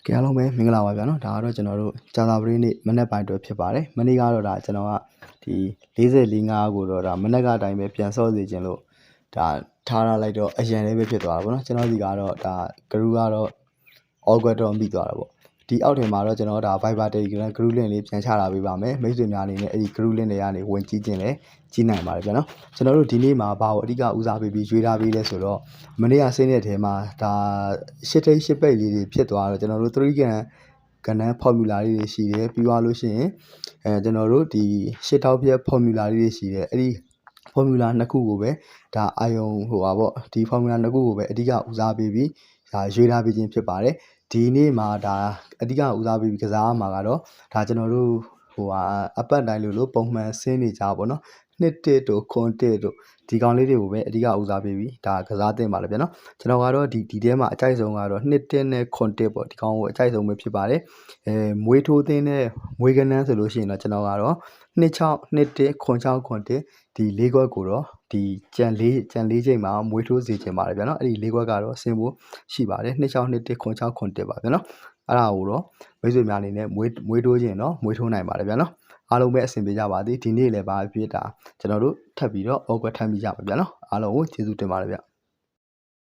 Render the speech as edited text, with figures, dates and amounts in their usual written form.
ကဲအားလုံးပဲမင်္ဂလာပါဗျာနော်ဒါကတော့ကျွန်တော်တို့ကြာသာပတေးနေ့မနက်ပိုင်းအတွက်ဖြစ်ပါတယ်မနေ့ကတော့ဒါကျွန်တော်ကဒီ44-5ကိုတော့ဒါမနက်ကအတိုင်းပဲပြန်ဆော့စီခြင်းလို့ဒါထားရလိုက်တော့အရန်လေးပဲဖြစ်သွားတာပေါ့နော်ကျွန်တော်ဒီကတော့ဒါဂရုကတော့အော်ကွက်တော့မိသွားတာပေါ့ဒီအောက်ထဲမှာတော့ကျွန်တော်ဒါ Viber Telegram group link လေးပြန်ချလာပေးပါမယ်မိတ်ဆွေများအနေနဲ့အဲ့ဒီ group link တွေကနေဝင်ကြည့်ခြင်းလဲကြီးနိုင်ပါတယ်ဗျာနော်ကျွန်တော်တို့ဒီနေ့မှာဘာကိုအဓိကဦးစားပေးပြီးရွေးထားပေးလဲဆိုတော့မနေ့ကဆင်းတဲ့ထဲမှာဒါရှစ်ထိပ်ရှစ်ပိတ်လေးတွေဖြစ်သွားတော့ကျွန်တော်တို့3ကန်ကဏ္ဍ formula လေးတွေရှိတယ်ပြီးသွားလို့ရှိရင်ကျွန်တော်တို့ဒီရှစ်ထောက်ပြက် formula လေးတွေရှိတယ်အဲ့ဒီ formula နှစ်ခုကိုပဲဒါအာယုံဟိုပါပေါ့ဒီ formula နှစ်ခုကိုပဲအဓိကဦးစားပေးပြီးဒါရွေးထားပေးခြင်းဖြစ်ပါတယ်ဒီနေ့မှာဒါအဓိကဦးစားပေးပြီးကစားမှာကတော့ဒါကျွန်တော်တို့ဟိုဟာအပတ်တိုင်းလို့ပုံမှန်ဆင်းနေကြပါဘောနော်နှစ်တစ်တို့ခွန်တစ်တို့ဒီကောင်လေးတွေကိုပဲအဓိကဦးစားပေးပြီးဒါကစားတင်ပါလေဗျာနော်ကျွန်တော်ကတော့ဒီထဲမှာအကြိုက်ဆုံးကတော့နှစ်တစ်နဲ့ခွန်တစ်ပေါ့ဒီကောင်ကိုအကြိုက်ဆုံးပဲဖြစ်ပါတယ်မွေးထိုးသင်းနဲ့မွေးကနန်းဆိုလို့ရှိရင်တော့ကျွန်တော်ကတော့26နှစ်တစ်ခွန်6ခွန်တစ်ဒီ၄ခွက်ကိုတော့ဒီကြံ၄ချိန်မှာမွေးထိုးစေချင်ပါတယ်ဗျာနော်အဲ့ဒီ၄ခွက်ကတော့ဆင်းဖို့ရှိပါတယ်26နှစ်တစ်ခွန်6ခွန်တစ်ပါဗျာနော်အဲ့ဒါကိုတော့မိတ်ဆွေများအနေနဲ့မွေးထိုးခြင်းတော့မွေးထိုးနိုင်ပါတယ်ဗျာနော်အားလုံးပဲအဆင်ပြေကြပါသည်ဒီနေ့လည်းပါဖြစ်တာကျွန်တော်တို့ထပ်ပြီးတော့ awkward ထပ်ပြီးကြပါဗျာနော်အားလုံးကိုကျေးဇူးတင်ပါတယ်ဗျ